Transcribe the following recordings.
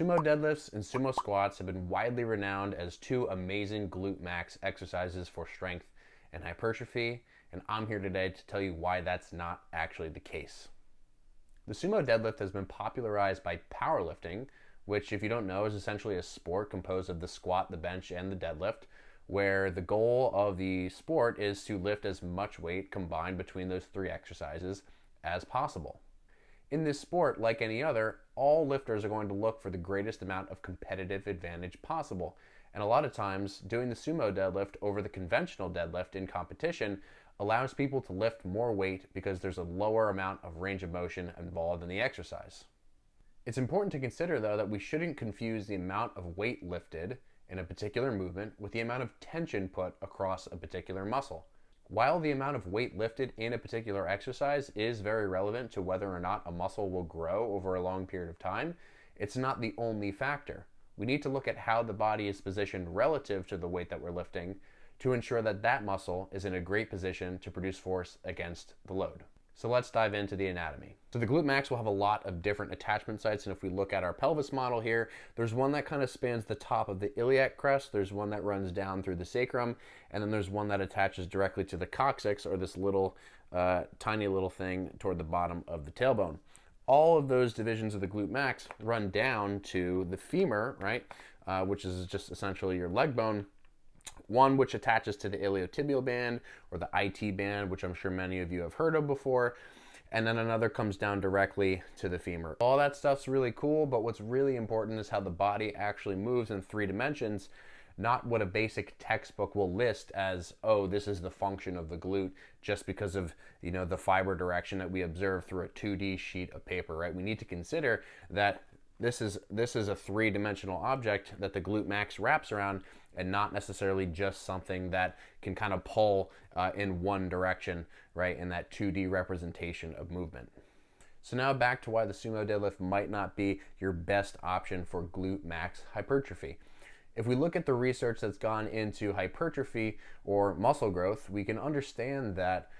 Sumo deadlifts and sumo squats have been widely renowned as two amazing glute max exercises for strength and hypertrophy, and I'm here today to tell you why that's not actually the case. The sumo deadlift has been popularized by powerlifting, which, if you don't know, is essentially a sport composed of the squat, the bench, and the deadlift, where the goal of the sport is to lift as much weight combined between those three exercises as possible. In this sport, like any other, all lifters are going to look for the greatest amount of competitive advantage possible. And a lot of times, doing the sumo deadlift over the conventional deadlift in competition allows people to lift more weight because there's a lower amount of range of motion involved in the exercise. It's important to consider, though, that we shouldn't confuse the amount of weight lifted in a particular movement with the amount of tension put across a particular muscle. While the amount of weight lifted in a particular exercise is very relevant to whether or not a muscle will grow over a long period of time, it's not the only factor. We need to look at how the body is positioned relative to the weight that we're lifting to ensure that that muscle is in a great position to produce force against the load. So let's dive into the anatomy. So the glute max will have a lot of different attachment sites, and if we look at our pelvis model here, there's one that kind of spans the top of the iliac crest, there's one that runs down through the sacrum, and then there's one that attaches directly to the coccyx, or this little tiny little thing toward the bottom of the tailbone. All of those divisions of the glute max run down to the femur, right, which is just essentially your leg bone. One which attaches to the iliotibial band, or the IT band, which I'm sure many of you have heard of before, and then another comes down directly to the femur. All that stuff's really cool, but what's really important is how the body actually moves in 3 dimensions, not what a basic textbook will list as, oh, this is the function of the glute, just because of, the fiber direction that we observe through a 2D sheet of paper, right? We need to consider that this is a 3-dimensional object that the glute max wraps around, and not necessarily just something that can kind of pull in one direction, right, in that 2D representation of movement. So now back to why the sumo deadlift might not be your best option for glute max hypertrophy. If we look at the research that's gone into hypertrophy or muscle growth, we can understand that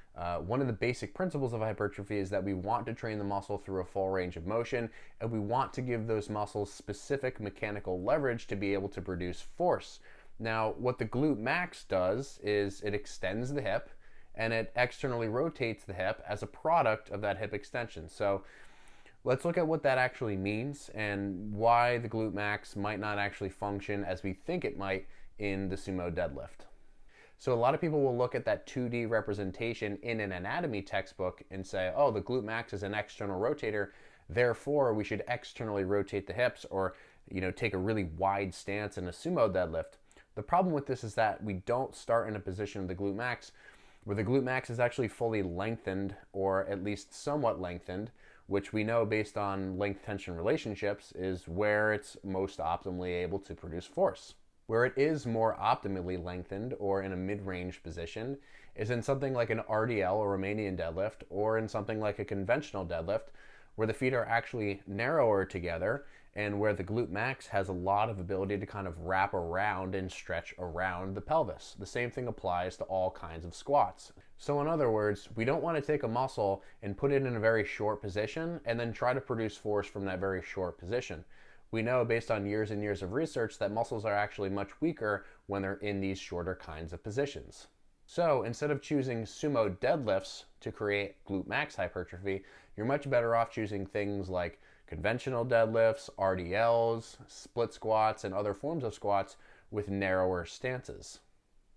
one of the basic principles of hypertrophy is that we want to train the muscle through a full range of motion, and we want to give those muscles specific mechanical leverage to be able to produce force. Now, what the glute max does is it extends the hip, and it externally rotates the hip as a product of that hip extension. So let's look at what that actually means and why the glute max might not actually function as we think it might in the sumo deadlift. So a lot of people will look at that 2D representation in an anatomy textbook and say, oh, the glute max is an external rotator, therefore we should externally rotate the hips, or take a really wide stance in a sumo deadlift. The problem with this is that we don't start in a position of the glute max where the glute max is actually fully lengthened, or at least somewhat lengthened, which we know based on length-tension relationships is where it's most optimally able to produce force. Where it is more optimally lengthened, or in a mid-range position, is in something like an RDL or Romanian deadlift, or in something like a conventional deadlift, where the feet are actually narrower together and where the glute max has a lot of ability to kind of wrap around and stretch around the pelvis. The same thing applies to all kinds of squats. So in other words, we don't want to take a muscle and put it in a very short position and then try to produce force from that very short position. We know based on years and years of research that muscles are actually much weaker when they're in these shorter kinds of positions. So instead of choosing sumo deadlifts to create glute max hypertrophy, you're much better off choosing things like conventional deadlifts, RDLs, split squats, and other forms of squats with narrower stances.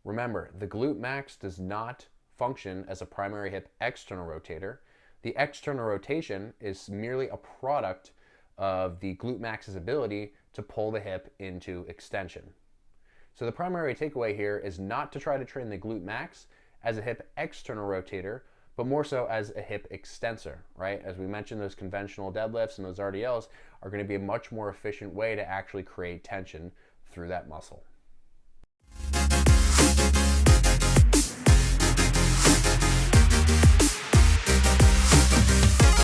Remember, the glute max does not function as a primary hip external rotator. The external rotation is merely a product of the glute max's ability to pull the hip into extension. So the primary takeaway here is not to try to train the glute max as a hip external rotator, but more so as a hip extensor, right? As we mentioned, those conventional deadlifts and those RDLs are going to be a much more efficient way to actually create tension through that muscle.